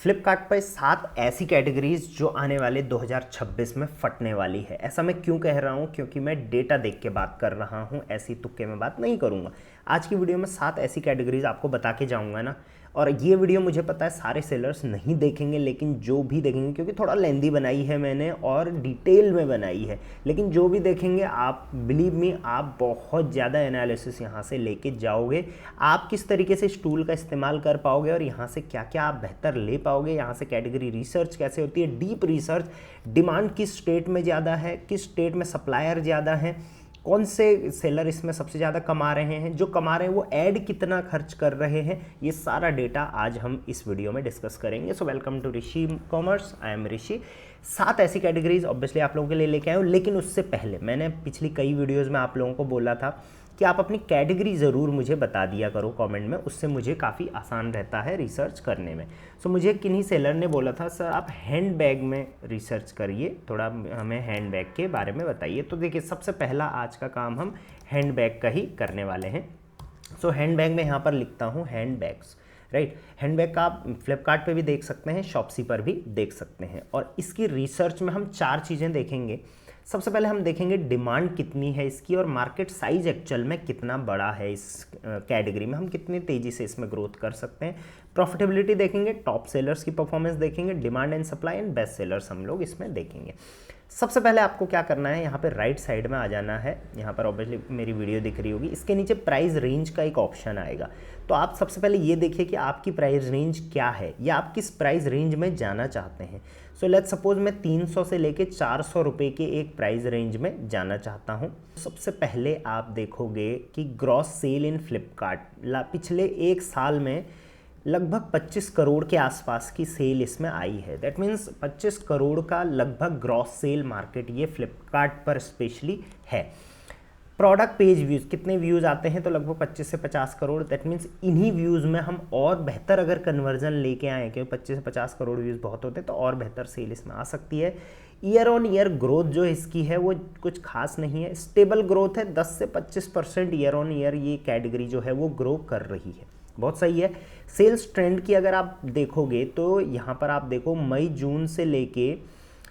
फ्लिपकार्ट पर 7 ऐसी कैटेगरीज जो आने वाले 2026 में फटने वाली है। ऐसा मैं क्यों कह रहा हूँ? क्योंकि मैं डेटा देख के बात कर रहा हूँ, ऐसी तुक्के में बात नहीं करूँगा। आज की वीडियो में 7 ऐसी कैटेगरीज आपको बता के जाऊँगा ना। और ये वीडियो मुझे पता है सारे सेलर्स नहीं देखेंगे, लेकिन जो भी देखेंगे, क्योंकि थोड़ा लेंदी बनाई है मैंने और डिटेल में बनाई है, लेकिन जो भी देखेंगे आप बिलीव मी, आप बहुत ज़्यादा एनालिसिस यहाँ से लेके जाओगे। आप किस तरीके से इस टूल का इस्तेमाल कर पाओगे और यहाँ से क्या क्या आप बेहतर ले पाओगे, यहाँ से कैटेगरी रिसर्च कैसे होती है, डीप रिसर्च, डिमांड किस स्टेट में ज़्यादा है, किस स्टेट में सप्लायर ज़्यादा है, कौन से सेलर इसमें सबसे ज़्यादा कमा रहे हैं, जो कमा रहे हैं वो ऐड कितना खर्च कर रहे हैं, ये सारा डेटा आज हम इस वीडियो में डिस्कस करेंगे। So welcome to Rishi commerce, I am Rishi. 7 ऐसी कैटेगरीज ऑब्वियसली आप लोगों के लिए लेके आए हूँ, लेकिन उससे पहले मैंने पिछली कई वीडियोज़ में आप लोगों को बोला था कि आप अपनी कैटेगरी ज़रूर मुझे बता दिया करो कमेंट में, उससे मुझे काफ़ी आसान रहता है रिसर्च करने में। सो मुझे किन्हीं सेलर ने बोला था सर आप हैंड बैग में रिसर्च करिए, थोड़ा हमें हैंड बैग के बारे में बताइए। तो देखिए, सबसे पहला आज का काम हम हैंड बैग का ही करने वाले हैं। सो हैंड बैग में यहाँ पर लिखता हूँ hand bags, right. Hand bag का आप फ्लिपकार्ट पे भी देख सकते हैं, शॉप्सी पर भी देख सकते हैं। और इसकी रिसर्च में हम 4 चीज़ें देखेंगे। सबसे पहले हम देखेंगे डिमांड कितनी है इसकी और मार्केट साइज एक्चुअल में कितना बड़ा है इस कैटेगरी में, हम कितनी तेज़ी से इसमें ग्रोथ कर सकते हैं। प्रॉफिटेबिलिटी देखेंगे, टॉप सेलर्स की परफॉर्मेंस देखेंगे, demand and supply and best sellers हम लोग इसमें देखेंगे। सबसे पहले आपको क्या करना है, यहाँ पे राइट साइड में आ जाना है। यहाँ पर ऑब्वियसली मेरी वीडियो दिख रही होगी, इसके नीचे प्राइस रेंज का एक ऑप्शन आएगा। तो आप सबसे पहले ये देखिए कि आपकी प्राइस रेंज क्या है या आप किस प्राइस रेंज में जाना चाहते हैं। सो लेट्स सपोज मैं 300 से लेके 400 रुपये के एक प्राइस रेंज में जाना चाहता हूँ। सबसे पहले आप देखोगे कि ग्रॉस सेल इन फ्लिपकार्ट पिछले 1 साल में लगभग 25 करोड़ के आसपास की सेल इसमें आई है। दैट मीन्स 25 करोड़ का लगभग ग्रॉस सेल मार्केट ये फ्लिपकार्ट पर स्पेशली है। प्रोडक्ट पेज व्यूज़ कितने व्यूज़ आते हैं, तो लगभग 25 से 50 करोड़। दैट मीन्स इन्हीं व्यूज़ में हम और बेहतर अगर कन्वर्जन लेके आएँ, क्योंकि 25 से 50 करोड़ व्यूज़ बहुत होते हैं, तो और बेहतर सेल इसमें आ सकती है। ईयर ऑन ईयर ग्रोथ जो इसकी है वो कुछ खास नहीं है, स्टेबल ग्रोथ है। 10 से 25% ईयर ऑन ईयर ये कैटेगरी जो है वो ग्रो कर रही है, बहुत सही है। सेल्स ट्रेंड की अगर आप देखोगे तो यहाँ पर आप देखो मई जून से लेके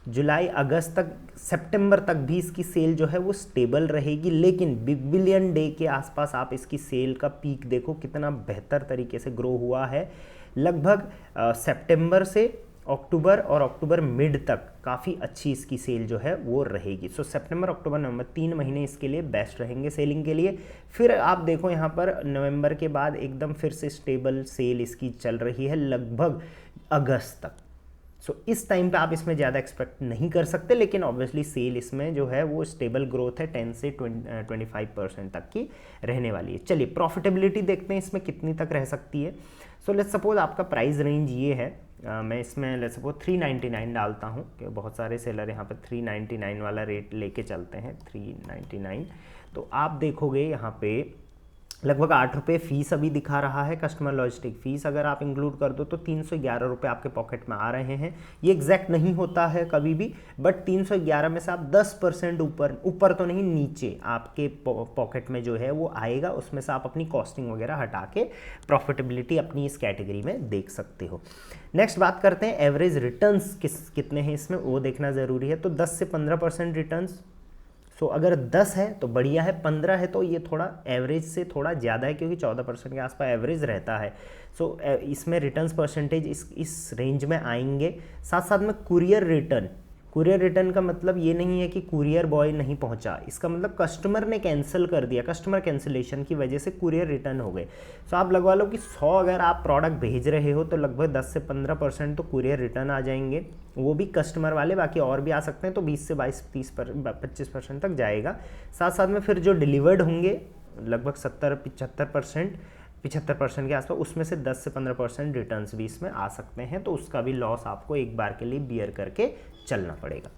जुलाई अगस्त तक, सितंबर तक भी इसकी सेल जो है वो स्टेबल रहेगी। लेकिन बिग बिलियन डे के आसपास आप इसकी सेल का पीक देखो कितना बेहतर तरीके से ग्रो हुआ है। लगभग सितंबर से अक्टूबर और अक्टूबर मिड तक काफ़ी अच्छी इसकी सेल जो है वो रहेगी। सो सितंबर अक्टूबर नवंबर 3 महीने इसके लिए बेस्ट रहेंगे सेलिंग के लिए। फिर आप देखो यहाँ पर नवंबर के बाद एकदम फिर से स्टेबल सेल इसकी चल रही है लगभग अगस्त तक। सो इस टाइम पे आप इसमें ज़्यादा एक्सपेक्ट नहीं कर सकते, लेकिन ऑब्वियसली सेल इसमें जो है वो स्टेबल ग्रोथ है, 10 से 25% तक की रहने वाली है। चलिए प्रॉफिटेबिलिटी देखते हैं इसमें कितनी तक रह सकती है। सो लेट्स सपोज आपका प्राइस रेंज ये है, मैं इसमें लेट्स सपोज 399 डालता हूँ, कि बहुत सारे सेलर यहाँ पर 399 वाला रेट लेके चलते हैं, 399। तो आप देखोगे यहाँ पे लगभग 8 रुपये फीस अभी दिखा रहा है, कस्टमर लॉजिस्टिक फीस अगर आप इंक्लूड कर दो तो 311 रुपये आपके पॉकेट में आ रहे हैं। ये एग्जैक्ट नहीं होता है कभी भी, बट 311 में से आप 10% ऊपर तो नहीं, नीचे आपके पॉकेट में जो है वो आएगा, उसमें से आप अपनी कॉस्टिंग वगैरह हटा के प्रॉफिटेबिलिटी अपनी इस कैटेगरी में देख सकते हो। नेक्स्ट बात करते हैं एवरेज रिटर्न्स कितने हैं इसमें, वो देखना ज़रूरी है। तो 10 से 15% रिटर्न्स। सो अगर 10 है तो बढ़िया है, 15 है तो ये थोड़ा एवरेज से थोड़ा ज़्यादा है, क्योंकि 14% के आसपास एवरेज रहता है। सो इसमें रिटर्न्स परसेंटेज इस रेंज में आएंगे। साथ साथ में कुरियर रिटर्न का मतलब ये नहीं है कि कुरियर बॉय नहीं पहुंचा, इसका मतलब कस्टमर ने कैंसिल कर दिया, कस्टमर कैंसिलेशन की वजह से कुरियर रिटर्न हो गए। सो आप लगवा लो कि 100 अगर आप प्रोडक्ट भेज रहे हो तो लगभग 10 से 15% तो कुरियर रिटर्न आ जाएंगे, वो भी कस्टमर वाले, बाकी और भी आ सकते हैं, तो 20 से 25% तक जाएगा। साथ साथ में फिर जो डिलीवर्ड होंगे लगभग 75% के आसपास, उसमें से 10 से 15% रिटर्न्स भी इसमें आ सकते हैं, तो उसका भी लॉस आपको एक बार के लिए बियर करके चलना पड़ेगा।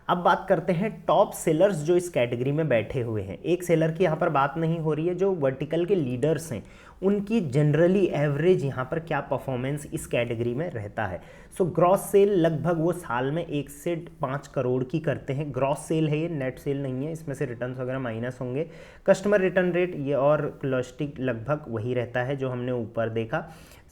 अब बात करते हैं टॉप सेलर्स जो इस कैटेगरी में बैठे हुए हैं। एक सेलर की यहाँ पर बात नहीं हो रही है, जो वर्टिकल के लीडर्स हैं उनकी जनरली एवरेज यहाँ पर क्या परफॉर्मेंस इस कैटेगरी में रहता है। सो ग्रॉस सेल लगभग वो साल में 1 से 5 करोड़ की करते हैं। ग्रॉस सेल है ये, नेट सेल नहीं है, इसमें से रिटर्न्स वगैरह माइनस होंगे। कस्टमर रिटर्न रेट ये और लॉजिस्टिक लगभग वही रहता है जो हमने ऊपर देखा।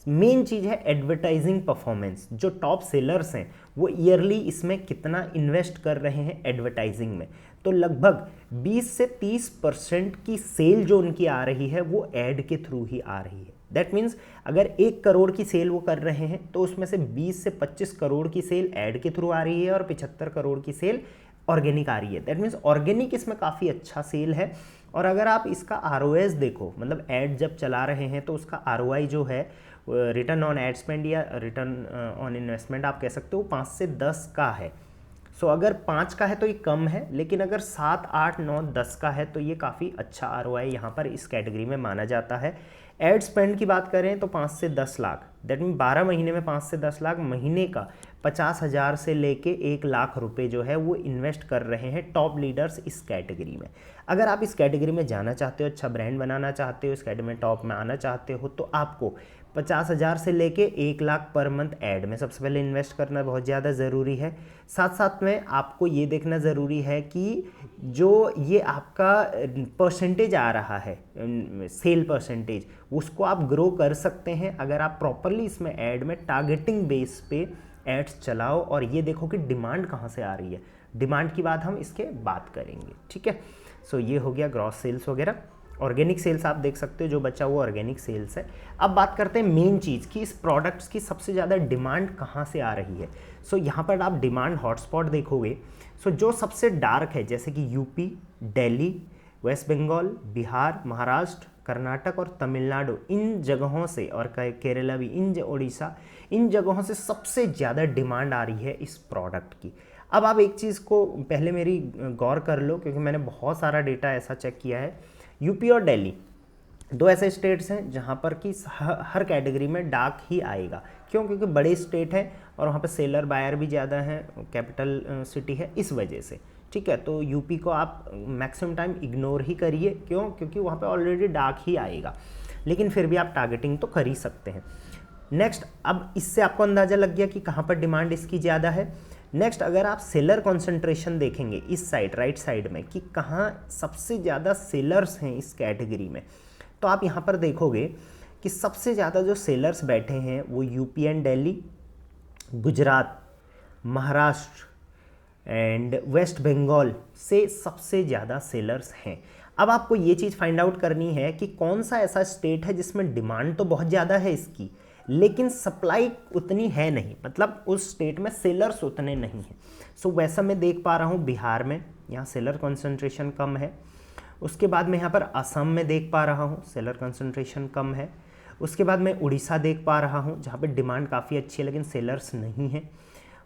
मेन चीज़ है एडवर्टाइजिंग परफॉर्मेंस। जो टॉप सेलर्स हैं वो ईयरली इसमें कितना इन्वेस्ट कर रहे हैं एडवर्टाइजिंग में, तो लगभग 20 से 30% की सेल जो उनकी आ रही है वो ऐड के थ्रू ही आ रही है। दैट मीन्स अगर 1 करोड़ की सेल वो कर रहे हैं तो उसमें से 20 से 25 करोड़ की सेल ऐड के थ्रू आ रही है और 75 करोड़ की सेल ऑर्गेनिक आ रही है। दैट मीन्स ऑर्गेनिक इसमें काफ़ी अच्छा सेल है। और अगर आप इसका ROAS देखो, मतलब ऐड जब चला रहे हैं तो उसका ROI जो है, रिटर्न ऑन एड स्पेंड या रिटर्न ऑन इन्वेस्टमेंट आप कह सकते हो, 5 से 10 का है। सो अगर 5 का है तो ये कम है, लेकिन अगर 7, 8, 9, 10 का है तो ये काफ़ी अच्छा ROI यहाँ पर इस कैटेगरी में माना जाता है। एड स्पेंड की बात करें तो 5 से 10 लाख, दैट मीन 12 महीने में 5 से 10 लाख, महीने का 50,000 से लेके 1 लाख रुपए जो है वो इन्वेस्ट कर रहे हैं टॉप लीडर्स इस कैटेगरी में। अगर आप इस कैटेगरी में जाना चाहते हो, अच्छा ब्रांड बनाना चाहते हो, इस कैटेगरी में टॉप में आना चाहते हो, तो आपको 50,000 से लेके 1 लाख पर मंथ ऐड में सबसे पहले इन्वेस्ट करना बहुत ज़्यादा ज़रूरी है। साथ साथ में आपको ये देखना ज़रूरी है कि जो ये आपका परसेंटेज आ रहा है, सेल परसेंटेज, उसको आप ग्रो कर सकते हैं अगर आप प्रॉपरली इसमें ऐड में टारगेटिंग बेस पे एड्स चलाओ और ये देखो कि डिमांड कहाँ से आ रही है। डिमांड की बात हम इसके बात करेंगे, ठीक है। सो ये हो गया ग्रॉस सेल्स वगैरह। ऑर्गेनिक सेल्स आप देख सकते हो, जो बचा वो ऑर्गेनिक सेल्स है। अब बात करते हैं मेन चीज़ की, इस प्रोडक्ट्स की सबसे ज़्यादा डिमांड कहाँ से आ रही है। सो यहाँ पर आप डिमांड हॉटस्पॉट देखोगे, सो जो सबसे डार्क है जैसे कि यूपी, दिल्ली, वेस्ट बंगाल, बिहार, महाराष्ट्र, कर्नाटक और तमिलनाडु, इन जगहों से, और केरला भी, उड़ीसा, इन जगहों से सबसे ज़्यादा डिमांड आ रही है इस प्रोडक्ट की। अब आप एक चीज़ को पहले मेरी गौर कर लो, क्योंकि मैंने बहुत सारा डेटा ऐसा चेक किया है। यूपी और दिल्ली 2 ऐसे स्टेट्स हैं जहाँ पर कि हर कैटेगरी में डार्क ही आएगा। क्यों? क्योंकि बड़े स्टेट हैं और वहाँ पर सेलर बायर भी ज़्यादा हैं, कैपिटल सिटी है, इस वजह से, ठीक है। तो यूपी को आप मैक्सिमम टाइम इग्नोर ही करिए। क्यों? क्योंकि वहाँ पे ऑलरेडी डार्क ही आएगा, लेकिन फिर भी आप टारगेटिंग तो कर ही सकते हैं। नेक्स्ट, अब इससे आपको अंदाज़ा लग गया कि कहाँ पर डिमांड इसकी ज़्यादा है। नेक्स्ट, अगर आप सेलर कॉन्सेंट्रेशन देखेंगे इस साइड, राइट साइड में, कि कहाँ सबसे ज़्यादा सेलर्स हैं इस कैटेगरी में, तो आप यहाँ पर देखोगे कि सबसे ज़्यादा जो सेलर्स बैठे हैं वो UP and Delhi, Gujarat, Maharashtra and West Bengal से सबसे ज़्यादा सेलर्स हैं। अब आपको ये चीज़ फाइंड आउट करनी है कि कौन सा ऐसा स्टेट है जिसमें डिमांड तो बहुत ज़्यादा है इसकी, लेकिन सप्लाई उतनी है नहीं, मतलब उस स्टेट में सेलर्स उतने नहीं हैं। सो वैसा मैं देख पा रहा हूँ बिहार में, यहाँ सेलर कंसंट्रेशन कम है। उसके बाद मैं यहाँ पर असम में देख पा रहा हूँ, सेलर कंसंट्रेशन कम है। उसके बाद मैं उड़ीसा देख पा रहा हूँ, जहाँ पे डिमांड काफ़ी अच्छी है लेकिन सेलर्स नहीं है।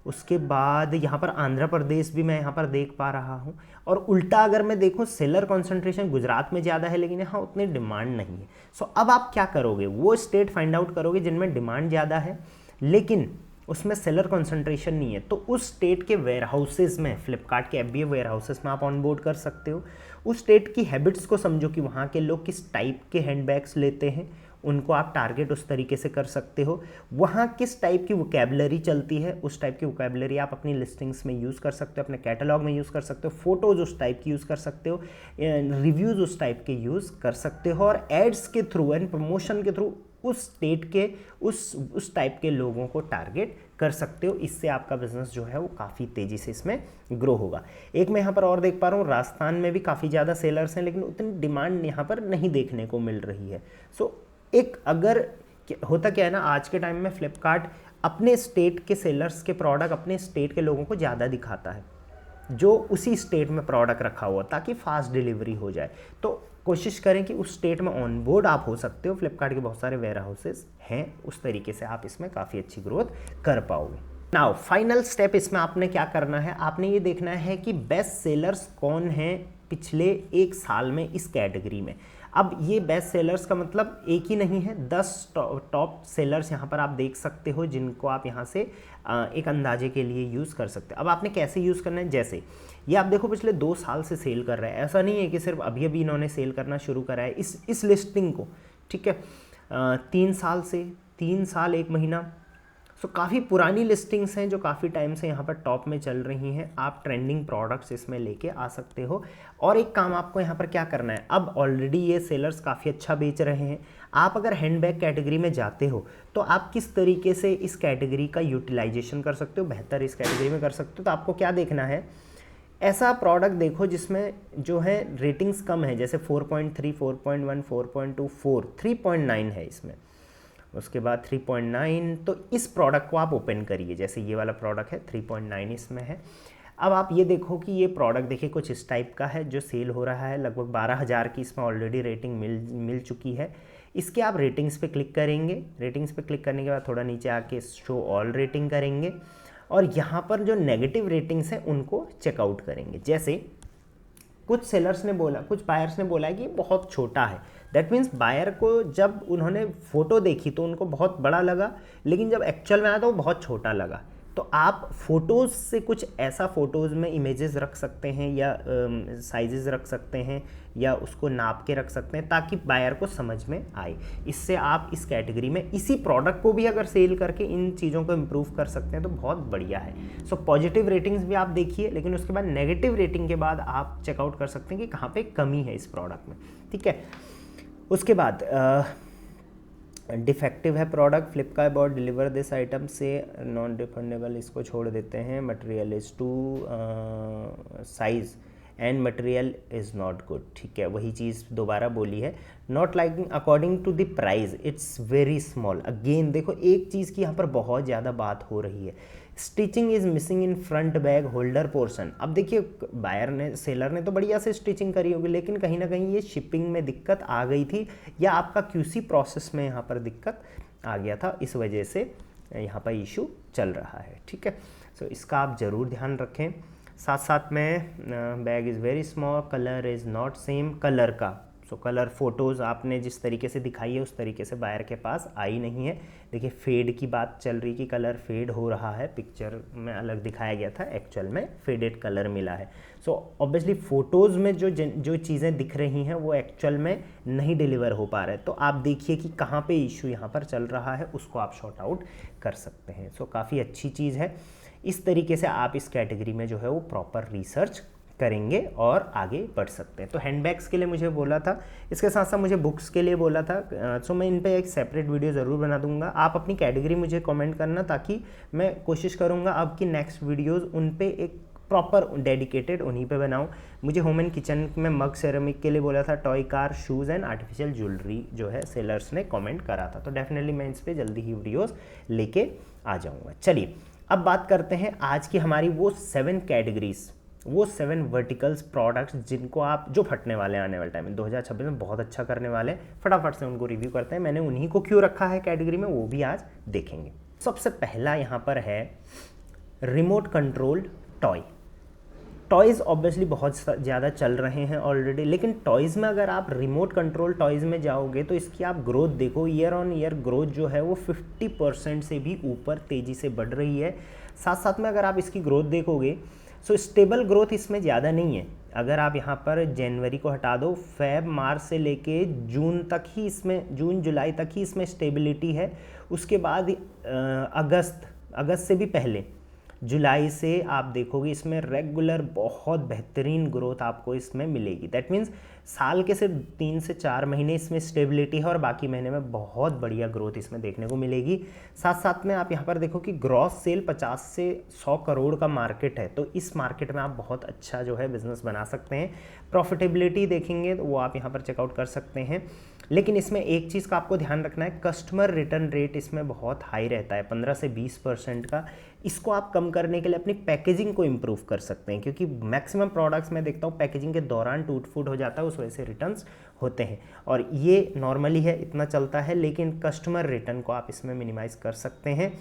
उसके बाद यहाँ पर आंध्र प्रदेश भी मैं यहाँ पर देख पा रहा हूँ। और उल्टा अगर मैं देखूँ, सेलर कंसंट्रेशन गुजरात में ज़्यादा है लेकिन यहाँ उतनी डिमांड नहीं है। सो अब आप क्या करोगे, वो स्टेट फाइंड आउट करोगे जिनमें डिमांड ज़्यादा है लेकिन उसमें सेलर कंसंट्रेशन नहीं है, तो उस स्टेट के वेयर हाउसेज में, फ्लिपकार्ट के FBA वेयर हाउसेज में आप ऑनबोर्ड कर सकते हो। उस स्टेट की हैबिट्स को समझो कि वहाँ के लोग किस टाइप के हैंडबैग्स लेते हैं, उनको आप टारगेट उस तरीके से कर सकते हो। वहाँ किस टाइप की वोकैबुलरी चलती है, उस टाइप की वोकैबुलरी आप अपनी लिस्टिंग्स में यूज़ कर सकते हो, अपने कैटलॉग में यूज़ कर सकते हो, फोटोज़ उस टाइप की यूज़ कर सकते हो, रिव्यूज़ उस टाइप के यूज़ कर सकते हो, और एड्स के थ्रू एंड प्रमोशन के थ्रू उस स्टेट के उस टाइप के लोगों को टारगेट कर सकते हो। इससे आपका बिजनेस जो है वो काफ़ी तेज़ी से इसमें ग्रो होगा। एक मैं यहाँ पर और देख पा रहा हूँ, राजस्थान में भी काफ़ी ज़्यादा सेलर्स हैं लेकिन उतनी डिमांड यहाँ पर नहीं देखने को मिल रही है। सो एक अगर होता क्या है ना, आज के टाइम में फ्लिपकार्ट अपने स्टेट के सेलर्स के प्रोडक्ट अपने स्टेट के लोगों को ज़्यादा दिखाता है, जो उसी स्टेट में प्रोडक्ट रखा हुआ, ताकि फास्ट डिलीवरी हो जाए। तो कोशिश करें कि उस स्टेट में ऑन बोर्ड आप हो सकते हो। फ्लिपकार्ट के बहुत सारे वेयर हाउसेज हैं, उस तरीके से आप इसमें काफ़ी अच्छी ग्रोथ कर पाओगे। नाउ फाइनल स्टेप इसमें आपने क्या करना है, आपने ये देखना है कि बेस्ट सेलर्स कौन हैं पिछले 1 साल में इस कैटेगरी में। अब ये बेस्ट सेलर्स का मतलब एक ही नहीं है, 10 टॉप सेलर्स यहाँ पर आप देख सकते हो, जिनको आप यहाँ से एक अंदाजे के लिए यूज़ कर सकते हो। अब आपने कैसे यूज़ करना है, जैसे ये आप देखो पिछले 2 साल से सेल कर रहे हैं, ऐसा नहीं है कि सिर्फ अभी अभी इन्होंने सेल करना शुरू करा है इस लिस्टिंग को, ठीक है। 3 साल से, 3 साल 1 महीना, सो काफ़ी पुरानी लिस्टिंग्स हैं जो काफ़ी टाइम से यहाँ पर टॉप में चल रही हैं। आप ट्रेंडिंग प्रोडक्ट्स इसमें लेके आ सकते हो। और एक काम आपको यहाँ पर क्या करना है, अब ऑलरेडी ये सेलर्स काफ़ी अच्छा बेच रहे हैं। आप अगर हैंडबैग कैटेगरी में जाते हो तो आप किस तरीके से इस कैटेगरी का यूटिलाइजेशन कर सकते हो, बेहतर इस कैटेगरी में कर सकते हो। तो आपको क्या देखना है, ऐसा प्रोडक्ट देखो जिसमें जो है रेटिंग्स कम है, जैसे 4.3, 4.1, 4.2, 4, 3.9 है इसमें, उसके बाद 3.9। तो इस प्रोडक्ट को आप ओपन करिए, जैसे ये वाला प्रोडक्ट है 3.9 इसमें है। अब आप ये देखो कि ये प्रोडक्ट देखिए कुछ इस टाइप का है जो सेल हो रहा है, लगभग 12,000 की इसमें ऑलरेडी रेटिंग मिल चुकी है। इसके आप रेटिंग्स पे क्लिक करेंगे, रेटिंग्स पे क्लिक करने के बाद थोड़ा नीचे आके शो ऑल रेटिंग करेंगे और यहाँ पर जो नेगेटिव रेटिंग्स हैं उनको चेकआउट करेंगे। जैसे कुछ सेलर्स ने बोला, कुछ बायर्स ने बोला है कि बहुत छोटा है। दैट मीन्स बायर को जब उन्होंने फ़ोटो देखी तो उनको बहुत बड़ा लगा, लेकिन जब एक्चुअल में आया तो वो बहुत छोटा लगा। तो आप फ़ोटोज़ से कुछ ऐसा फ़ोटोज़ में इमेजेस रख सकते हैं या साइजेस रख सकते हैं या उसको नाप के रख सकते हैं ताकि बायर को समझ में आए। इससे आप इस कैटेगरी में इसी प्रोडक्ट को भी अगर सेल करके इन चीज़ों को इम्प्रूव कर सकते हैं तो बहुत बढ़िया है। सो पॉजिटिव रेटिंग्स भी आप देखिए, लेकिन उसके बाद नेगेटिव रेटिंग के बाद आप चेकआउट कर सकते हैं कि कहाँ पे कमी है इस प्रोडक्ट में। ठीक है, उसके बाद डिफेक्टिव है product, Flipkart about deliver this item से नॉन रिफंडेबल, इसको छोड़ देते हैं। Material is too size and material is not good. ठीक है, वही चीज़ दोबारा बोली है। Not liking according to the price, it's very small. Again देखो एक चीज़ की यहाँ पर बहुत ज़्यादा बात हो रही है, stitching is missing in front bag holder portion. अब देखिए बायर ने, सेलर ने तो बढ़िया से स्टिचिंग करी होगी, लेकिन कहीं ना कहीं ये शिपिंग में दिक्कत आ गई थी या आपका क्यूसी प्रोसेस में यहाँ पर दिक्कत आ गया था, इस वजह से यहाँ पर इशू चल रहा है। ठीक है, सो इसका आप ज़रूर ध्यान रखें। साथ साथ में bag is very small, colour is not same, colour का सो कलर फ़ोटोज़ आपने जिस तरीके से दिखाई है उस तरीके से बायर के पास आई नहीं है। देखिए फेड की बात चल रही कि कलर फेड हो रहा है, पिक्चर में अलग दिखाया गया था, एक्चुअल में फेडेड कलर मिला है। सो ऑब्वियसली फ़ोटोज़ में जो चीज़ें दिख रही हैं वो एक्चुअल में नहीं डिलीवर हो पा रहे। तो आप देखिए कि कहाँ पे इशू यहाँ पर चल रहा है, उसको आप शॉर्ट आउट कर सकते हैं। सो काफ़ी अच्छी चीज़ है। इस तरीके से आप इस कैटेगरी में जो है वो प्रॉपर रिसर्च करेंगे और आगे बढ़ सकते हैं। तो हैंडबैग्स के लिए मुझे बोला था, इसके साथ साथ मुझे बुक्स के लिए बोला था। सो मैं इन पे एक सेपरेट वीडियो ज़रूर बना दूंगा। आप अपनी कैटेगरी मुझे कमेंट करना ताकि मैं कोशिश करूंगा अब की नेक्स्ट वीडियोज़ उन पे एक प्रॉपर डेडिकेटेड उन्हीं पे बनाऊं। मुझे होम एंड किचन में मग सेरेमिक के लिए बोला था, toy car, shoes and artificial jewellery जो है सेलर्स ने कमेंट करा था। तो डेफिनेटली मैं इस पर जल्दी ही वीडियोज़ लेके आ जाऊँगा। चलिए अब बात करते हैं आज की हमारी वो 7 कैटेगरीज, वो 7 वर्टिकल्स प्रोडक्ट्स जिनको आप, जो फटने वाले आने वाले टाइम में 2026 में बहुत अच्छा करने वाले हैं। फटाफट से उनको रिव्यू करते हैं। मैंने उन्हीं को क्यों रखा है कैटेगरी में वो भी आज देखेंगे। सबसे पहला यहाँ पर है remote control toy. Toys obviously बहुत ज़्यादा चल रहे हैं ऑलरेडी, लेकिन टॉयज़ में अगर आप रिमोट कंट्रोल टॉयज़ में जाओगे तो इसकी आप ग्रोथ देखो, ईयर ऑन ईयर ग्रोथ जो है वो 50% से भी ऊपर तेज़ी से बढ़ रही है। साथ साथ में अगर आप इसकी ग्रोथ देखोगे सो स्टेबल ग्रोथ इसमें ज़्यादा नहीं है। अगर आप यहाँ पर जनवरी को हटा दो, फेब मार्च से लेके जून तक ही इसमें, जून जुलाई तक ही इसमें स्टेबिलिटी है। उसके बाद अगस्त से भी पहले जुलाई से आप देखोगे इसमें रेगुलर बहुत बेहतरीन ग्रोथ आपको इसमें मिलेगी। दैट मीन्स साल के सिर्फ 3 से 4 महीने इसमें स्टेबिलिटी है और बाकी महीने में बहुत बढ़िया ग्रोथ इसमें देखने को मिलेगी। साथ साथ में आप यहाँ पर देखो कि ग्रॉस सेल 50 से 100 करोड़ का मार्केट है, तो इस मार्केट में आप बहुत अच्छा जो है बिजनेस बना सकते हैं। प्रॉफिटेबिलिटी देखेंगे तो वो आप यहाँ पर चेकआउट कर सकते हैं। लेकिन इसमें एक चीज़ का आपको ध्यान रखना है, कस्टमर रिटर्न रेट इसमें बहुत हाई रहता है, 15 से 20% का। इसको आप कम करने के लिए अपनी पैकेजिंग को इम्प्रूव कर सकते हैं, क्योंकि मैक्सिमम प्रोडक्ट्स में देखता हूँ पैकेजिंग के दौरान टूट फूट हो जाता है, उस वजह से रिटर्न्स होते हैं और ये नॉर्मली है, इतना चलता है। लेकिन कस्टमर रिटर्न को आप इसमें मिनिमाइज़ कर सकते हैं।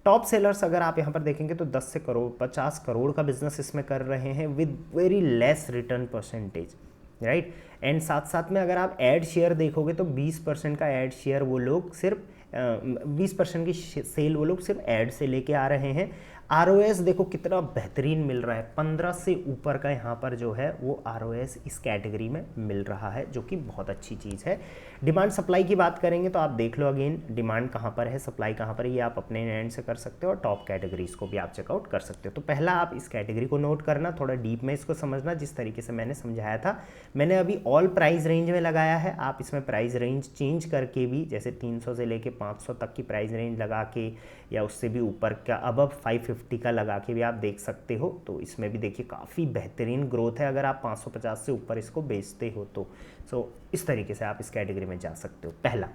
टॉप सेलर्स अगर आप यहाँ पर देखेंगे तो 10 से 50 करोड़ का बिजनेस इसमें कर रहे हैं with very less return percentage, right. And साथ साथ में अगर आप ऐड शेयर देखोगे तो 20% का ऐड शेयर वो लोग सिर्फ 20% की सेल वो लोग सिर्फ ऐड से लेके आ रहे हैं। ROS देखो कितना बेहतरीन मिल रहा है, 15 से ऊपर का यहाँ पर जो है वो ROS इस कैटेगरी में मिल रहा है, जो कि बहुत अच्छी चीज़ है। डिमांड सप्लाई की बात करेंगे तो आप देख लो अगेन डिमांड कहाँ पर है, सप्लाई कहाँ पर है, ये आप अपने एंड से कर सकते हो और टॉप कैटेगरीज को भी आप चेकआउट कर सकते हो। तो पहला आप इस कैटेगरी को नोट करना, थोड़ा डीप में इसको समझना, जिस तरीके से मैंने समझाया था। मैंने अभी ऑल प्राइस रेंज में लगाया है, आप इसमें प्राइस रेंज चेंज करके भी जैसे 300 से लेके 500 तक की प्राइस रेंज लगा के या उससे भी ऊपर का अबव 550 का लगा के भी आप देख सकते हो। तो इसमें भी देखिए काफ़ी बेहतरीन ग्रोथ है अगर आप 550 से ऊपर इसको बेचते हो तो। सो इस तरीके से आप इस कैटेगरी में जा सकते हो, पहला।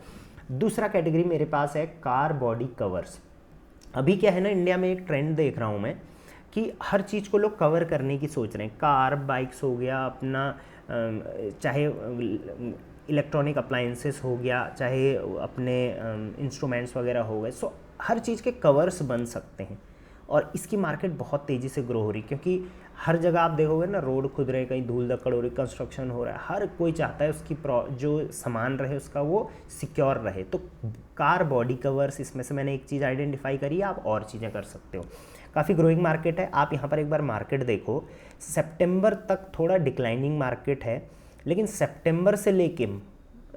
दूसरा कैटेगरी मेरे पास है कार बॉडी कवर्स। अभी क्या है ना, इंडिया में एक ट्रेंड देख रहा हूँ मैं कि हर चीज़ को लोग कवर करने की सोच रहे हैं। कार, बाइक्स हो गया अपना, चाहे इलेक्ट्रॉनिक अप्लायंसेस हो गया, चाहे अपने इंस्ट्रूमेंट्स वगैरह हो गए। सो हर चीज़ के कवर्स बन सकते हैं और इसकी मार्केट बहुत तेज़ी से ग्रो हो रही, क्योंकि हर जगह आप देखोगे ना रोड खुद रहे, कहीं धूल धक्कड़ हो रही, कंस्ट्रक्शन हो रहा है, हर कोई चाहता है उसकी जो सामान रहे उसका वो सिक्योर रहे। तो कार बॉडी कवर्स, इसमें से मैंने एक चीज़ आइडेंटिफाई करी है, आप और चीज़ें कर सकते हो। काफ़ी ग्रोइंग मार्केट है। आप यहाँ पर एक बार मार्केट देखो, सितंबर तक थोड़ा डिक्लाइनिंग मार्केट है, लेकिन सितंबर से लेके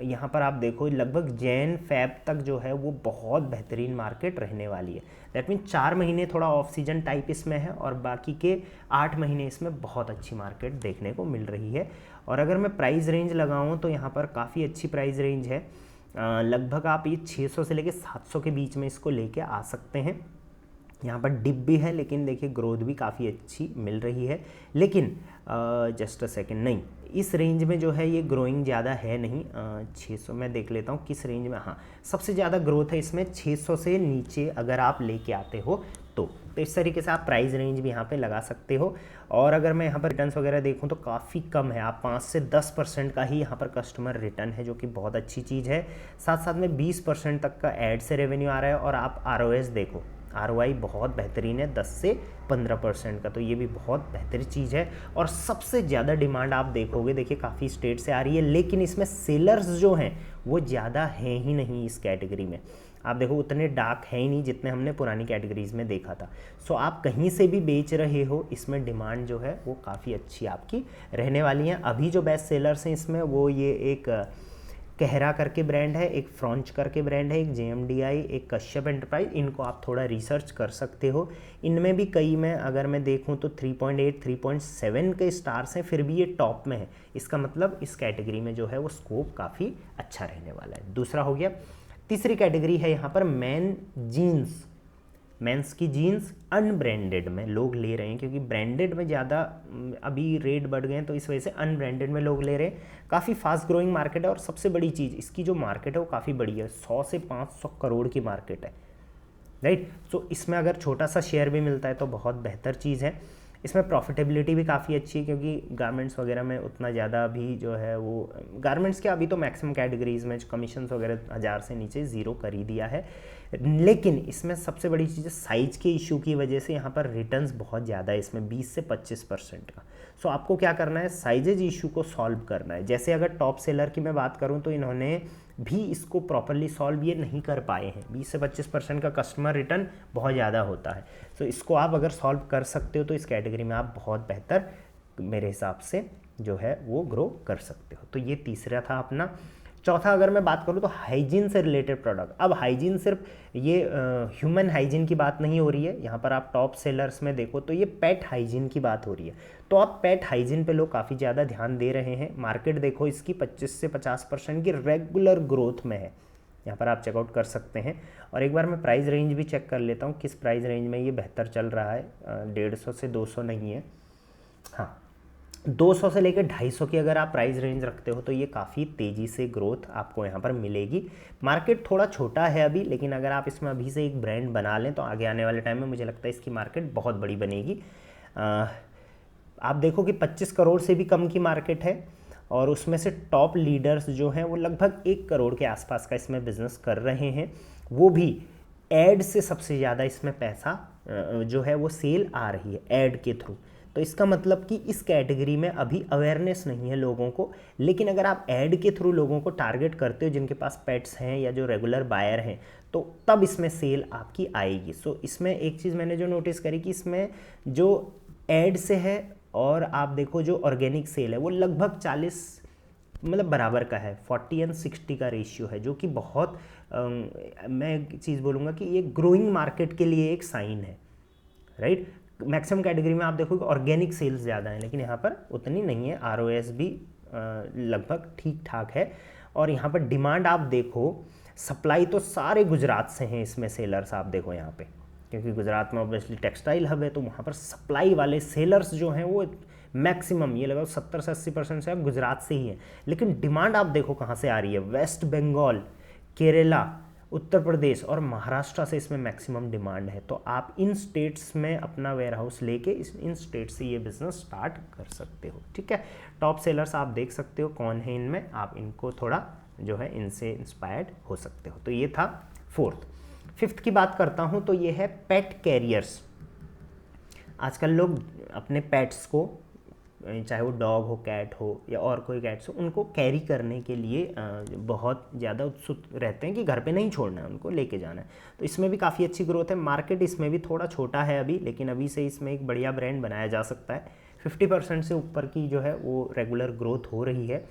यहाँ पर आप देखो लगभग जैन फेब तक जो है वो बहुत बेहतरीन मार्केट रहने वाली है। दैट मीन 4 महीने थोड़ा ऑफ सीजन टाइप इसमें है और बाकी के 8 महीने इसमें बहुत अच्छी मार्केट देखने को मिल रही है। और अगर मैं प्राइस रेंज लगाऊँ तो यहाँ पर काफ़ी अच्छी प्राइस रेंज है, लगभग आप ये 600 से लेके 700 के बीच में इसको लेके आ सकते हैं। यहाँ पर डिप भी है, लेकिन देखिए ग्रोथ भी काफ़ी अच्छी मिल रही है। लेकिन जस्ट अ सेकेंड, नहीं इस रेंज में जो है ये ग्रोइंग ज़्यादा है नहीं। 600 मैं देख लेता हूँ किस रेंज में, हाँ सबसे ज़्यादा ग्रोथ है इसमें 600 से नीचे अगर आप लेके आते हो तो इस तरीके से आप प्राइस रेंज भी यहाँ पे लगा सकते हो। और अगर मैं यहाँ पर रिटर्न्स वगैरह देखूँ तो काफ़ी कम है, आप 5 से 10% का ही यहाँ पर कस्टमर रिटर्न है, जो कि बहुत अच्छी चीज़ है। साथ साथ में 20% तक का एड से रेवेन्यू आ रहा है। और आप ROS देखो, ROI बहुत बेहतरीन है, 10 से 15% का, तो ये भी बहुत बेहतरीन चीज़ है। और सबसे ज़्यादा डिमांड आप देखोगे, देखिए काफ़ी स्टेट से आ रही है, लेकिन इसमें सेलर्स जो हैं वो ज़्यादा हैं ही नहीं इस कैटेगरी में। आप देखो उतने डार्क है ही नहीं जितने हमने पुरानी कैटेगरीज में देखा था। सो आप कहीं से भी बेच रहे हो, इसमें डिमांड जो है वो काफ़ी अच्छी आपकी रहने वाली है। अभी जो बेस्ट सेलर्स हैं इसमें वो ये एक कहरा करके ब्रांड है, एक फ्रॉन्च करके ब्रांड है, एक JMDI, एक कश्यप एंटरप्राइज। इनको आप थोड़ा रिसर्च कर सकते हो। इनमें भी कई में अगर मैं देखूं तो 3.8 3.7 के स्टार्स हैं, फिर भी ये टॉप में है। इसका मतलब इस कैटेगरी में जो है वो स्कोप काफ़ी अच्छा रहने वाला है। दूसरा हो गया। तीसरी कैटेगरी है यहाँ पर मैन जीन्स। मेंस की जीन्स अनब्रांडेड में लोग ले रहे हैं, क्योंकि ब्रांडेड में ज़्यादा अभी रेट बढ़ गए हैं, तो इस वजह से अनब्रांडेड में लोग ले रहे हैं। काफ़ी फास्ट ग्रोइंग मार्केट है और सबसे बड़ी चीज़ इसकी जो मार्केट है वो काफ़ी बड़ी है, 100 से 500 करोड़ की मार्केट है, राइट। सो इसमें अगर छोटा सा शेयर भी मिलता है तो बहुत बेहतर चीज़ है। इसमें प्रॉफिटेबिलिटी भी काफ़ी अच्छी है, क्योंकि गारमेंट्स वगैरह में उतना ज़्यादा अभी जो है वो गारमेंट्स के अभी तो मैक्सिमम कैटेगरीज़ में कमीशंस वगैरह 1000 से नीचे ज़ीरो कर ही दिया है। लेकिन इसमें सबसे बड़ी चीज़ है साइज़ के इशू की वजह से यहाँ पर रिटर्न्स बहुत ज़्यादा है, इसमें 20 से 25% का। सो आपको क्या करना है, साइजेज इशू को सॉल्व करना है। जैसे अगर टॉप सेलर की मैं बात करूँ तो इन्होंने भी इसको प्रॉपरली सॉल्व ये नहीं कर पाए हैं। 20 से 25% का कस्टमर रिटर्न बहुत ज़्यादा होता है। सो इसको आप अगर सॉल्व कर सकते हो तो इस कैटेगरी में आप बहुत बेहतर मेरे हिसाब से जो है वो ग्रो कर सकते हो। तो ये तीसरा था अपना। चौथा अगर मैं बात करूँ तो हाइजीन से रिलेटेड प्रोडक्ट। अब हाइजीन सिर्फ ये ह्यूमन हाइजीन की बात नहीं हो रही है, यहाँ पर आप टॉप सेलर्स में देखो तो ये पेट हाइजीन की बात हो रही है। तो आप पेट हाइजीन पे लोग काफ़ी ज़्यादा ध्यान दे रहे हैं। मार्केट देखो इसकी 25 से 50% की रेगुलर ग्रोथ में है, यहाँ पर आप चेकआउट कर सकते हैं। और एक बार मैं प्राइस रेंज भी चेक कर लेता हूँ किस प्राइस रेंज में ये बेहतर चल रहा है। 150 से 200 नहीं है, हाँ 200 से लेकर 250 की अगर आप प्राइस रेंज रखते हो तो ये काफ़ी तेज़ी से ग्रोथ आपको यहाँ पर मिलेगी। मार्केट थोड़ा छोटा है अभी, लेकिन अगर आप इसमें अभी से एक ब्रांड बना लें तो आगे आने वाले टाइम में मुझे लगता है इसकी मार्केट बहुत बड़ी बनेगी। आप देखो कि 25 करोड़ से भी कम की मार्केट है और उसमें से टॉप लीडर्स जो हैं वो लगभग 1 करोड़ के आसपास का इसमें बिजनेस कर रहे हैं। वो भी एड से सबसे ज़्यादा इसमें पैसा जो है वो सेल आ रही है एड के थ्रू। तो इसका मतलब कि इस कैटेगरी में अभी अवेयरनेस नहीं है लोगों को, लेकिन अगर आप ऐड के थ्रू लोगों को टारगेट करते हो जिनके पास पेट्स हैं या जो रेगुलर बायर हैं, तो तब इसमें सेल आपकी आएगी। सो इसमें एक चीज़ मैंने जो नोटिस करी कि इसमें जो ऐड से है और आप देखो जो ऑर्गेनिक सेल है वो लगभग 40 मतलब बराबर का है, 40:60 का रेशियो है, जो कि बहुत मैं एक चीज़ बोलूँगा कि ये ग्रोइंग मार्केट के लिए एक साइन है, राइट। मैक्सिमम कैटेगरी में आप देखो कि ऑर्गेनिक सेल्स ज़्यादा है, लेकिन यहाँ पर उतनी नहीं है। ROS भी लगभग ठीक ठाक है। और यहाँ पर डिमांड आप देखो, सप्लाई तो सारे गुजरात से हैं इसमें सेलर्स, आप देखो यहाँ पे, क्योंकि गुजरात में ऑब्वियसली टेक्सटाइल हब है, तो वहाँ पर सप्लाई वाले सेलर्स जो हैं वो मैक्सिमम ये लगभग 70 से 80% से गुजरात से ही है। लेकिन डिमांड आप देखो कहाँ से आ रही है, वेस्ट बंगाल, केरला, उत्तर प्रदेश और महाराष्ट्र से इसमें मैक्सिमम डिमांड है। तो आप इन स्टेट्स में अपना वेयर हाउस लेके इन स्टेट से ये बिजनेस स्टार्ट कर सकते हो, ठीक है। टॉप सेलर्स आप देख सकते हो कौन है इनमें, आप इनको थोड़ा जो है इनसे इंस्पायर्ड हो सकते हो। तो ये था फोर्थ। फिफ्थ की बात करता हूँ तो ये है पेट कैरियर्स। आजकल लोग अपने पेट्स को, चाहे वो डॉग हो, कैट हो या और कोई कैट्स हो, उनको कैरी करने के लिए बहुत ज़्यादा उत्सुक रहते हैं कि घर पे नहीं छोड़ना है, उनको लेके जाना है। तो इसमें भी काफ़ी अच्छी ग्रोथ है। मार्केट इसमें भी थोड़ा छोटा है अभी, लेकिन अभी से इसमें एक बढ़िया ब्रांड बनाया जा सकता है। 50% से ऊपर की जो है वो रेगुलर ग्रोथ हो रही है।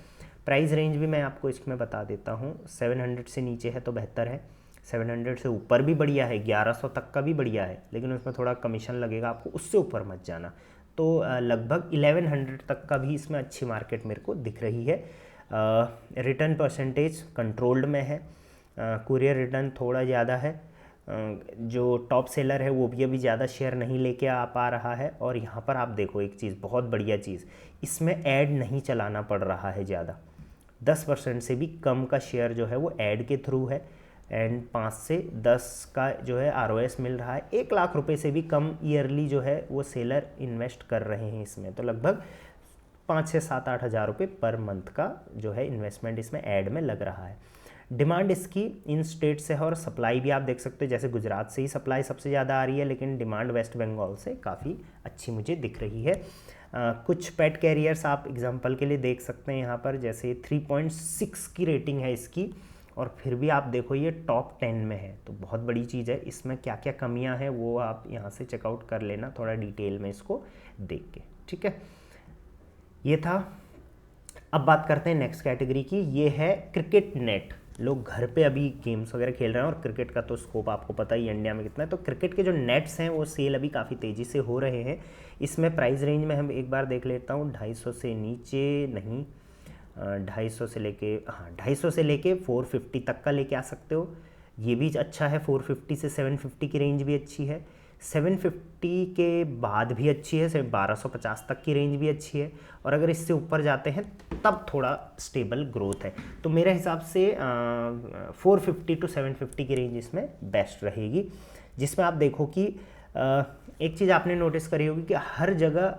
प्राइस रेंज भी मैं आपको इसमें बता देता हूँ, 700 से नीचे है तो बेहतर है, 700 से ऊपर भी बढ़िया है, 1100 तक का भी बढ़िया है, लेकिन उसमें थोड़ा कमीशन लगेगा आपको, उससे ऊपर मत जाना। तो लगभग 1100 तक का भी इसमें अच्छी मार्केट मेरे को दिख रही है। रिटर्न परसेंटेज कंट्रोल्ड में है, कुरियर रिटर्न थोड़ा ज़्यादा है, जो टॉप सेलर है वो भी अभी ज़्यादा शेयर नहीं लेके आ पा रहा है। और यहाँ पर आप देखो एक चीज़, बहुत बढ़िया चीज़, इसमें ऐड नहीं चलाना पड़ रहा है ज़्यादा, 10% से भी कम का शेयर जो है वो ऐड के थ्रू है, एंड 5 से 10 का जो है ROS मिल रहा है। 1 लाख रुपए से भी कम ईयरली जो है वो सेलर इन्वेस्ट कर रहे हैं इसमें, तो लगभग 5 से 7-8 हज़ार रुपये पर मंथ का जो है इन्वेस्टमेंट इसमें ऐड में लग रहा है। डिमांड इसकी इन स्टेट से है और सप्लाई भी आप देख सकते हो, जैसे गुजरात से ही सप्लाई सबसे ज़्यादा आ रही है, लेकिन डिमांड वेस्ट बंगाल से काफ़ी अच्छी मुझे दिख रही है। कुछ पेट कैरियर्स आप एग्जांपल के लिए देख सकते हैं यहाँ पर, जैसे 3.6 की रेटिंग है इसकी, और फिर भी आप देखो ये टॉप 10 में है, तो बहुत बड़ी चीज़ है। इसमें क्या क्या कमियां हैं वो आप यहाँ से चेकआउट कर लेना थोड़ा डिटेल में इसको देख के, ठीक है। ये था। अब बात करते हैं नेक्स्ट कैटेगरी की, ये है क्रिकेट नेट। लोग घर पे अभी गेम्स वगैरह खेल रहे हैं, और क्रिकेट का तो स्कोप आपको पता ही इंडिया में कितना है, तो क्रिकेट के जो नेट्स हैं वो सेल अभी काफ़ी तेज़ी से हो रहे हैं। इसमें प्राइस रेंज में हम एक बार देख लेता हूँ, 250 से नीचे नहीं, 250 से लेके 250 से लेके 450 तक का लेके आ सकते हो, ये भी अच्छा है। 450 से 750 की रेंज भी अच्छी है, 750 के बाद भी अच्छी है, सिर्फ 1250 तक की रेंज भी अच्छी है, और अगर इससे ऊपर जाते हैं तब थोड़ा स्टेबल ग्रोथ है। तो मेरे हिसाब से 450 to 750 की रेंज इसमें बेस्ट रहेगी, जिसमें आप देखो कि एक चीज़ आपने नोटिस करी होगी कि हर जगह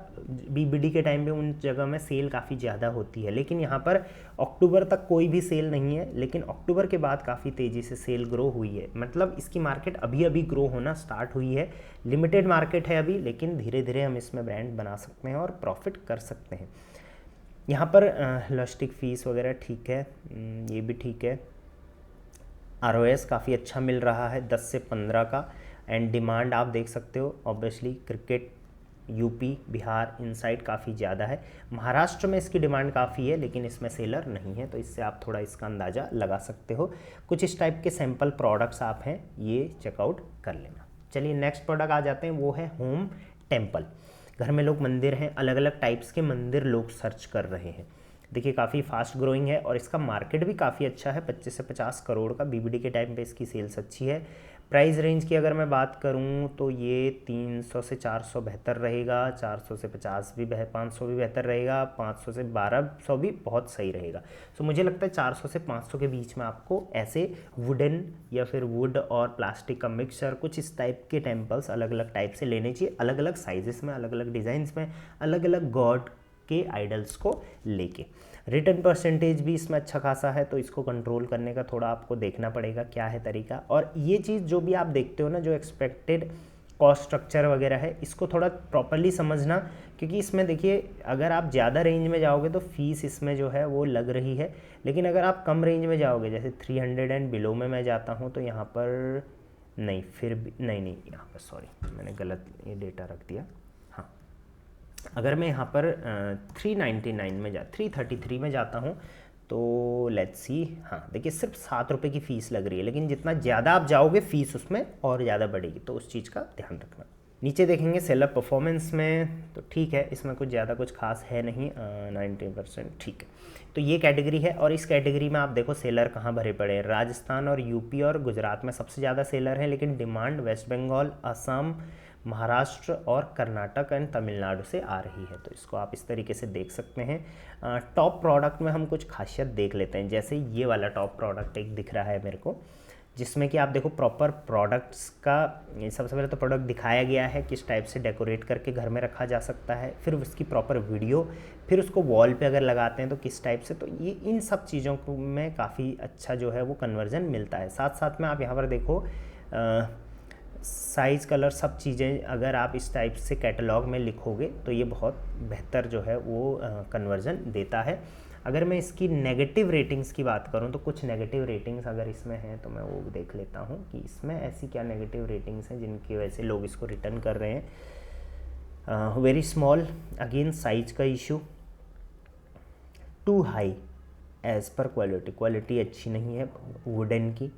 BBD के टाइम पे उन जगह में सेल काफ़ी ज़्यादा होती है, लेकिन यहाँ पर अक्टूबर तक कोई भी सेल नहीं है, लेकिन अक्टूबर के बाद काफ़ी तेज़ी से सेल ग्रो हुई है। मतलब इसकी मार्केट अभी अभी ग्रो होना स्टार्ट हुई है, लिमिटेड मार्केट है अभी, लेकिन धीरे धीरे हम इसमें ब्रांड बना सकते हैं और प्रॉफिट कर सकते हैं। यहाँ पर लॉजिस्टिक फ़ीस वगैरह ठीक है, ये भी ठीक है। ROS काफ़ी अच्छा मिल रहा है, 10 से 15 का, एंड डिमांड आप देख सकते हो ऑब्वियसली क्रिकेट UP बिहार इन साइड काफ़ी ज़्यादा है। महाराष्ट्र में इसकी डिमांड काफ़ी है, लेकिन इसमें सेलर नहीं है, तो इससे आप थोड़ा इसका अंदाज़ा लगा सकते हो। कुछ इस टाइप के सैम्पल प्रोडक्ट्स आप हैं, ये चेकआउट कर लेना। चलिए नेक्स्ट प्रोडक्ट आ जाते हैं, वो है होम टेम्पल। घर में लोग मंदिर हैं, अलग अलग टाइप्स के मंदिर लोग सर्च कर रहे हैं। देखिए काफ़ी फास्ट ग्रोइंग है, और इसका मार्केट भी काफ़ी अच्छा है, 25 से 50 करोड़ का BBD के टाइम पे इसकी सेल्स अच्छी है। प्राइस रेंज की अगर मैं बात करूं तो ये 300 से 400 बेहतर रहेगा, 400 से 50 भी 500 भी बेहतर रहेगा, 500 से 1200 भी बहुत सही रहेगा। सो मुझे लगता है 400 से 500 के बीच में आपको ऐसे वुडन या फिर वुड और प्लास्टिक का मिक्सचर कुछ इस टाइप के टेम्पल्स अलग अलग टाइप से लेने चाहिए, अलग अलग साइजेस में, अलग अलग डिज़ाइंस में, अलग अलग गॉड के आइडल्स को लेके। रिटर्न परसेंटेज भी इसमें अच्छा खासा है, तो इसको कंट्रोल करने का थोड़ा आपको देखना पड़ेगा क्या है तरीका। और ये चीज़ जो भी आप देखते हो ना, जो एक्सपेक्टेड कॉस्ट स्ट्रक्चर वगैरह है, इसको थोड़ा प्रॉपरली समझना, क्योंकि इसमें देखिए अगर आप ज़्यादा रेंज में जाओगे तो फीस इसमें जो है वो लग रही है, लेकिन अगर आप कम रेंज में जाओगे, जैसे 300 एंड बिलो में मैं जाता हूँ, तो यहाँ पर नहीं, फिर भी नहीं, यहाँ पर सॉरी मैंने गलत ये डेटा रख दिया। हाँ, अगर मैं यहाँ पर 399 में 333 में जाता हूँ, तो लेट्स सी, हाँ देखिए सिर्फ 7 रुपये की फ़ीस लग रही है, लेकिन जितना ज़्यादा आप जाओगे फ़ीस उसमें और ज़्यादा बढ़ेगी, तो उस चीज़ का ध्यान रखना। नीचे देखेंगे सेलर परफॉर्मेंस में, तो ठीक है, इसमें कुछ ज़्यादा कुछ खास है नहीं, 90% ठीक है। तो ये कैटेगरी है, और इस कैटेगरी में आप देखो सेलर कहाँ भरे पड़े हैं। राजस्थान और यूपी और गुजरात में सबसे ज़्यादा सेलर हैं, लेकिन डिमांड वेस्ट बंगाल, असम, महाराष्ट्र और कर्नाटक एंड तमिलनाडु से आ रही है। तो इसको आप इस तरीके से देख सकते हैं। टॉप प्रोडक्ट में हम कुछ खासियत देख लेते हैं, जैसे ये वाला टॉप प्रोडक्ट एक दिख रहा है मेरे को, जिसमें कि आप देखो प्रॉपर प्रोडक्ट्स का, सबसे पहले तो प्रोडक्ट दिखाया गया है किस टाइप से डेकोरेट करके घर में रखा जा सकता है, फिर उसकी प्रॉपर वीडियो, फिर उसको वॉल पे अगर लगाते हैं तो किस टाइप से, तो ये इन सब चीज़ों को में काफ़ी अच्छा जो है वो कन्वर्जन मिलता है। साथ साथ में आप यहाँ पर देखो साइज़, कलर, सब चीज़ें अगर आप इस टाइप से कैटलॉग में लिखोगे तो ये बहुत बेहतर जो है वो कन्वर्जन देता है। अगर मैं इसकी नेगेटिव रेटिंग्स की बात करूं, तो कुछ नेगेटिव रेटिंग्स अगर इसमें हैं तो मैं वो देख लेता हूं कि इसमें ऐसी क्या नेगेटिव रेटिंग्स हैं जिनकी वजह से लोग इसको रिटर्न कर रहे हैं। वेरी स्मॉल, अगेन साइज का इशू, टू हाई एज़ पर क्वालिटी अच्छी नहीं है वुडन की,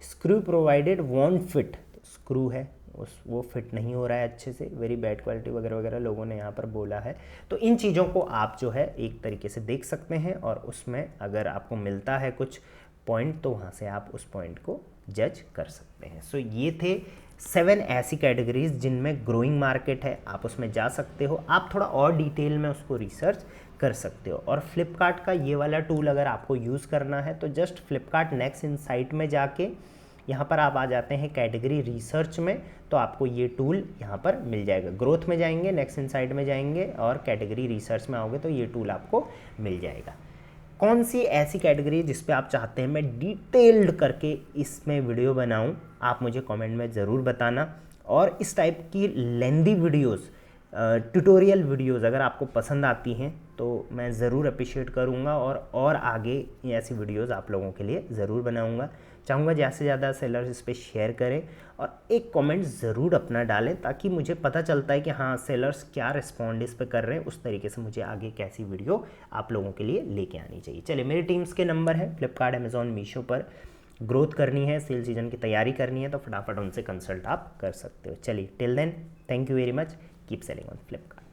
screw provided won't fit, screw है वो फिट नहीं हो रहा है अच्छे से, वेरी बैड क्वालिटी वगैरह वगैरह लोगों ने यहाँ पर बोला है। तो इन चीज़ों को आप जो है एक तरीके से देख सकते हैं, और उसमें अगर आपको मिलता है कुछ पॉइंट तो वहाँ से आप उस पॉइंट को जज कर सकते हैं। सो ये थे 7 ऐसी कैटेगरीज जिनमें ग्रोइंग मार्केट है, आप उसमें जा सकते हो, आप थोड़ा और डिटेल में उसको रिसर्च कर सकते हो। और फ्लिपकार्ट का ये वाला टूल अगर आपको यूज़ करना है तो जस्ट फ्लिपकार्ट नेक्स्ट इनसाइट में जाके यहाँ पर आप आ जाते हैं कैटेगरी रिसर्च में, तो आपको ये टूल यहाँ पर मिल जाएगा। ग्रोथ में जाएंगे, नेक्स्ट इनसाइट में जाएंगे और कैटेगरी रिसर्च में आओगे तो ये टूल आपको मिल जाएगा। कौन सी ऐसी कैटेगरी जिस पे आप चाहते हैं मैं डिटेल्ड करके इसमें वीडियो बनाऊं, आप मुझे कमेंट में ज़रूर बताना। और इस टाइप की लेंदी वीडियोस, ट्यूटोरियल वीडियोस अगर आपको पसंद आती हैं तो मैं ज़रूर अप्रिशिएट करूँगा, और आगे ऐसी वीडियोस आप लोगों के लिए ज़रूर बनाऊँगा। चाहूँगा ज़्यादा से ज़्यादा सेलर्स इस पर शेयर करें और एक कमेंट ज़रूर अपना डालें, ताकि मुझे पता चलता है कि हाँ सेलर्स क्या रिस्पॉन्ड इस पर कर रहे हैं, उस तरीके से मुझे आगे कैसी वीडियो आप लोगों के लिए लेके आनी चाहिए। चलिए, मेरी टीम्स के नंबर है फ्लिपकार्ट, अमेज़ॉन, मीशो पर ग्रोथ करनी है, सेल सीजन की तैयारी करनी है तो फटाफट उनसे कंसल्ट आप कर सकते हो। चलिए, till then, thank you very much, keep selling on Flipkart.